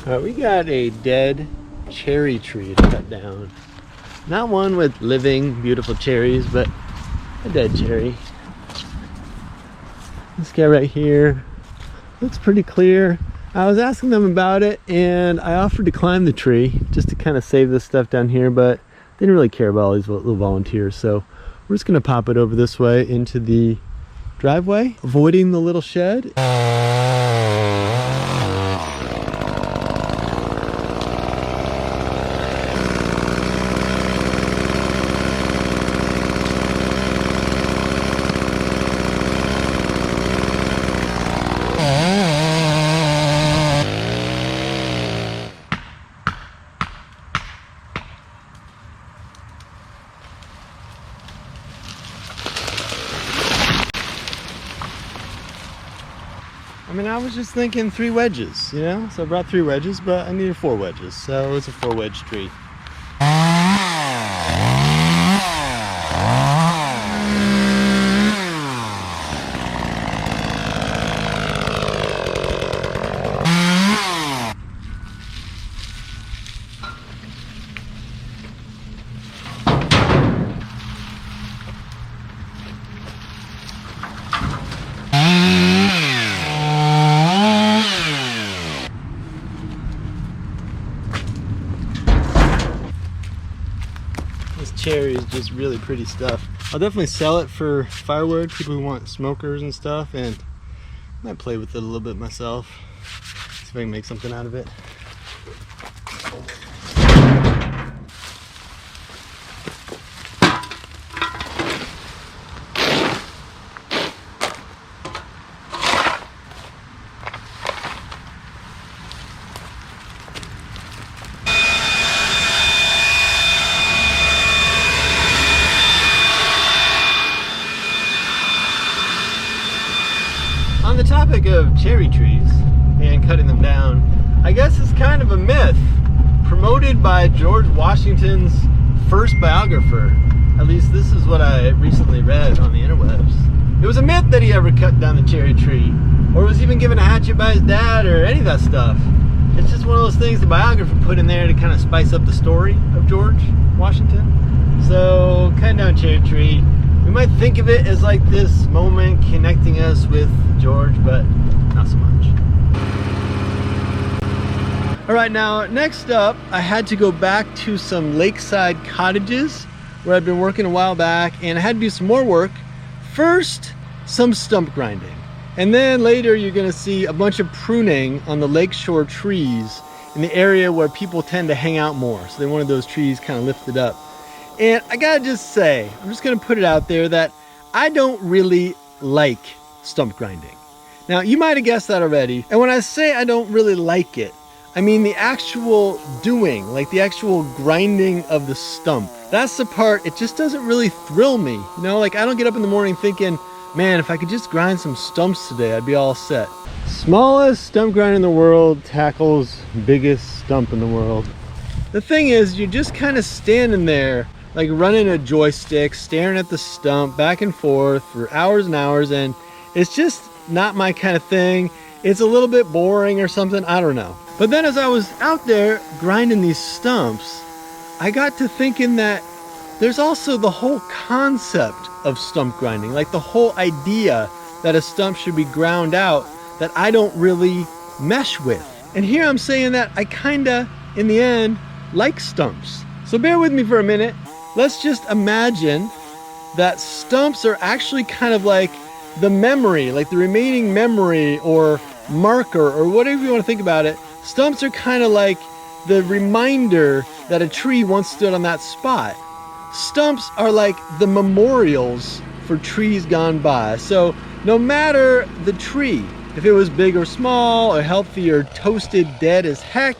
Alright, we got a dead cherry tree to cut down. Not one with living, beautiful cherries, but a dead cherry. This guy right here looks pretty clear. I was asking them about it and I offered to climb the tree just to kind of save this stuff down here, but they didn't really care about all these little volunteers. So we're just gonna pop it over this way into the driveway, avoiding the little shed. I mean, I was just thinking 3 wedges, you know? So I brought 3 wedges, but I needed 4 wedges. So it's a 4 wedge tree. This cherry is just really pretty stuff. I'll definitely sell it for firewood, people who want smokers and stuff, and I might play with it a little bit myself. See if I can make something out of it. On the topic of cherry trees and cutting them down, I guess it's kind of a myth promoted by George Washington's first biographer. At least this is what I recently read on the interwebs. It was a myth that he ever cut down the cherry tree, or was even given a hatchet by his dad, or any of that stuff. It's just one of those things the biographer put in there to kind of spice up the story of George Washington. So, cutting down a cherry tree, we might think of it as like this moment connecting us with George, but not so much. All right, now next up, I had to go back to some Lakeside cottages where I'd been working a while back, and I had to do some more work. First, some stump grinding. And then later you're gonna see a bunch of pruning on the lakeshore trees in the area where people tend to hang out more. So they wanted those trees kind of lifted up. And I gotta just say, I'm just gonna put it out there that I don't really like stump grinding. Now, you might have guessed that already. And when I say I don't really like it, I mean the actual doing, like the actual grinding of the stump. That's the part, it just doesn't really thrill me. You know, like I don't get up in the morning thinking, man, if I could just grind some stumps today, I'd be all set. Smallest stump grinder in the world tackles biggest stump in the world. The thing is, you're just kind of standing there like running a joystick, staring at the stump back and forth for hours and hours, and it's just not my kind of thing. It's a little bit boring or something, I don't know. But then as I was out there grinding these stumps, I got to thinking that there's also the whole concept of stump grinding, like the whole idea that a stump should be ground out that I don't really mesh with. And here I'm saying that I kinda, in the end, like stumps. So bear with me for a minute. Let's just imagine that stumps are actually kind of like the memory, like the remaining memory or marker or whatever you want to think about it. Stumps are kind of like the reminder that a tree once stood on that spot. Stumps are like the memorials for trees gone by. So no matter the tree, if it was big or small or healthy or toasted dead as heck,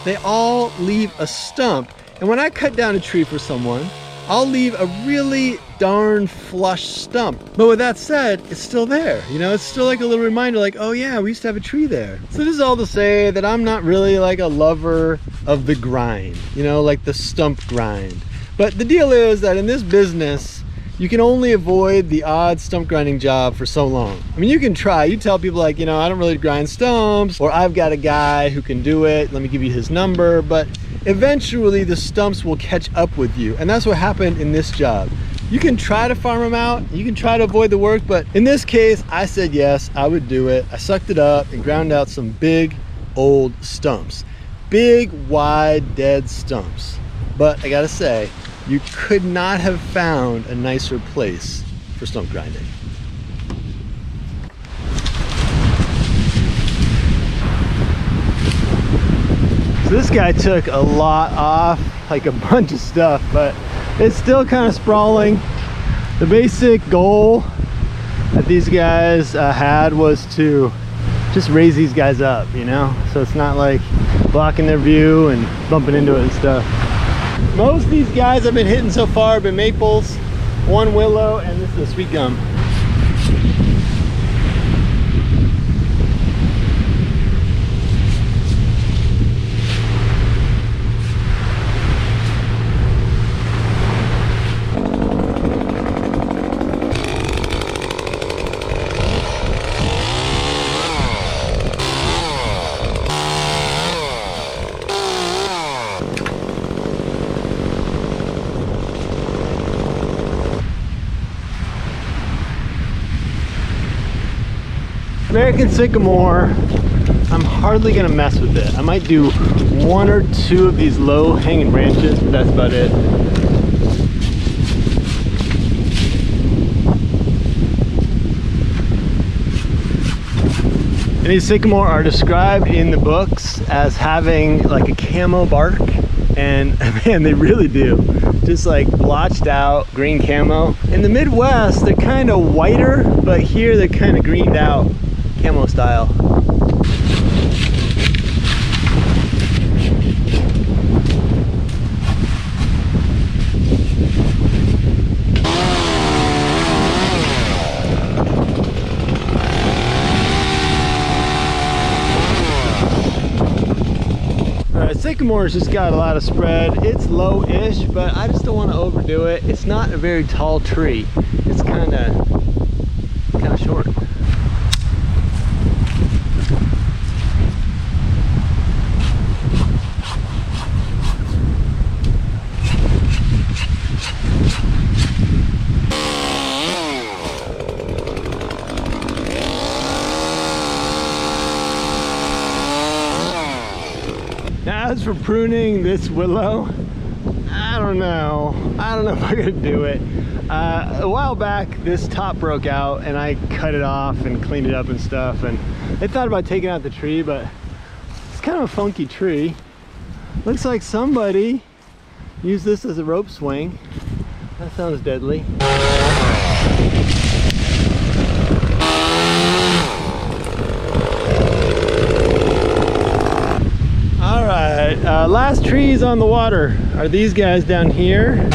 they all leave a stump. And when I cut down a tree for someone, I'll leave a really darn flush stump. But with that said, it's still there. You know, it's still like a little reminder like, oh yeah, we used to have a tree there. So this is all to say that I'm not really like a lover of the grind, you know, like the stump grind. But the deal is that in this business, you can only avoid the odd stump grinding job for so long. I mean, you can try. You tell people like, you know, I don't really grind stumps, or I've got a guy who can do it. Let me give you his number. But eventually the stumps will catch up with you. And that's what happened in this job. You can try to farm them out. You can try to avoid the work. But in this case, I said yes, I would do it. I sucked it up and ground out some big old stumps. Big, wide, dead stumps. But I gotta say, you could not have found a nicer place for stump grinding. So this guy took a lot off, like a bunch of stuff, but it's still kind of sprawling. The basic goal that these guys had was to just raise these guys up, you know? So it's not like blocking their view and bumping into it and stuff. Most of these guys I've been hitting so far have been maples, one willow, and this is a sweet gum. American sycamore, I'm hardly gonna mess with it. I might do one or two of these low hanging branches, but that's about it. And these sycamore are described in the books as having like a camo bark, and man, they really do. Just like blotched out green camo. In the Midwest, they're kind of whiter, but here they're kind of greened out, camo style. Sycamore's just got a lot of spread. It's low-ish, but I just don't want to overdo it. It's not a very tall tree. It's kind of short. Now, as for pruning this willow, I don't know if I'm gonna do it. A while back, this top broke out and I cut it off and cleaned it up and stuff, and I thought about taking out the tree, but it's kind of a funky tree. Looks like somebody used this as a rope swing. That sounds deadly. Last trees on the water are these guys down here.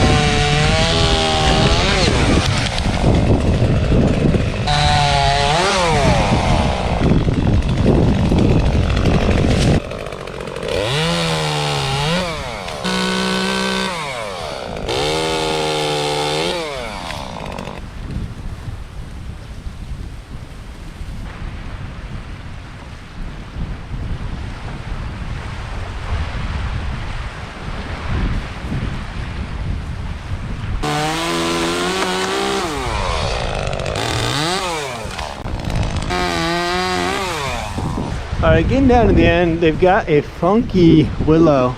Alright, getting down to the end, they've got a funky willow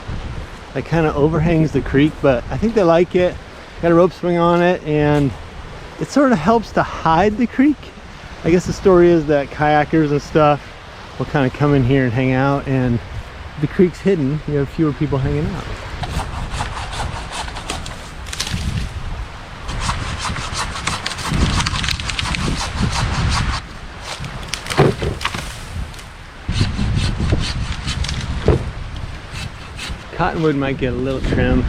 that kind of overhangs the creek, but I think they like it. Got a rope swing on it, and it sort of helps to hide the creek. I guess the story is that kayakers and stuff will kind of come in here and hang out, and if the creek's hidden, you have fewer people hanging out. Cottonwood might get a little trim.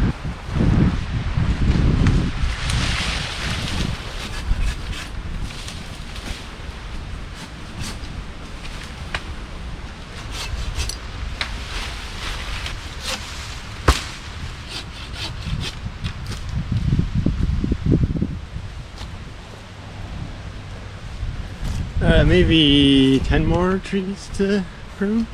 got maybe 10 more trees to prune.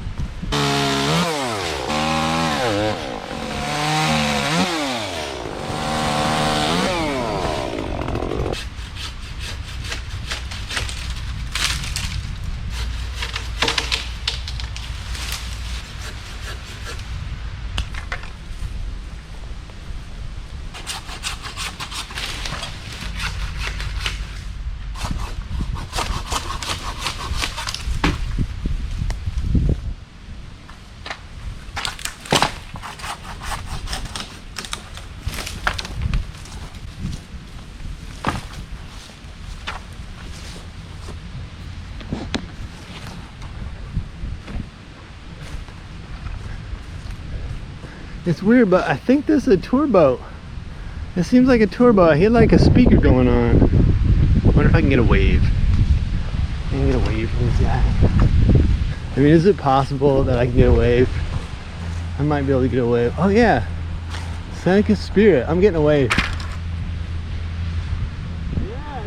It's weird, but I think this is a tour boat. It seems like a tour boat. I hear like a speaker going on. I wonder if I can get a wave. I can get a wave from this guy. I mean, is it possible that I can get a wave? I might be able to get a wave. Oh yeah, Seneca Spirit. I'm getting a wave. Yeah.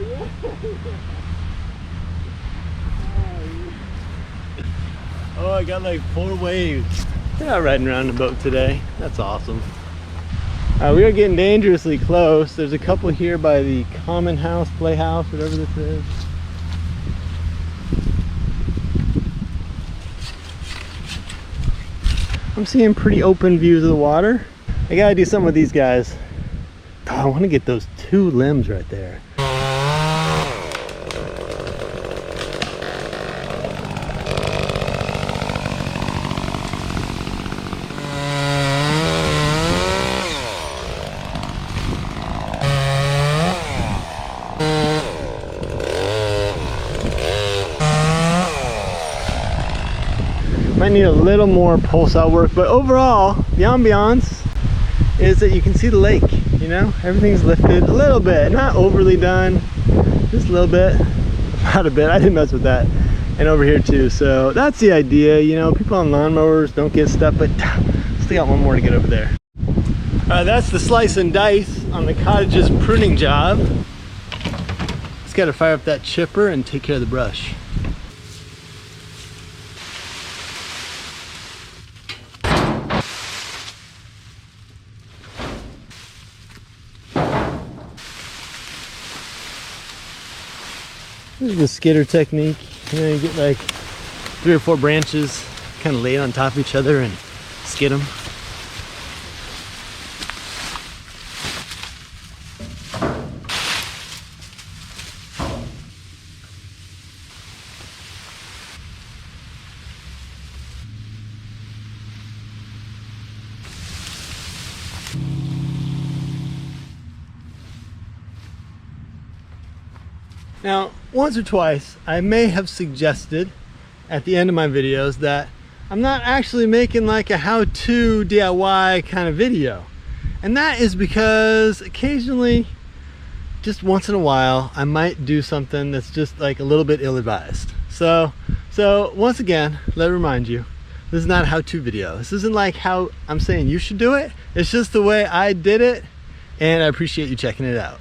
Oh, I got like 4 waves. They're not riding around the boat today. That's awesome. We are getting dangerously close. There's a couple here by the common house, playhouse, whatever this is. I'm seeing pretty open views of the water. I gotta do something with these guys. Oh, I want to get those 2 limbs right there. Might need a little more pulse out work, but overall the ambiance is that you can see the lake. You know, everything's lifted a little bit, not overly done, just a little bit, not a bit. I didn't mess with that. And over here too, so that's the idea. You know, people on lawnmowers don't get stuff, but still got one more to get over there. That's the slice and dice on the cottages pruning job. Just got to fire up that chipper and take care of the brush. This is the skidder technique. You know, you get like 3 or 4 branches, kind of lay it on top of each other and skid them. Now, once or twice, I may have suggested at the end of my videos that I'm not actually making like a how-to DIY kind of video. And that is because occasionally, just once in a while, I might do something that's just like a little bit ill-advised. So once again, let me remind you, this is not a how-to video. This isn't like how I'm saying you should do it. It's just the way I did it, and I appreciate you checking it out.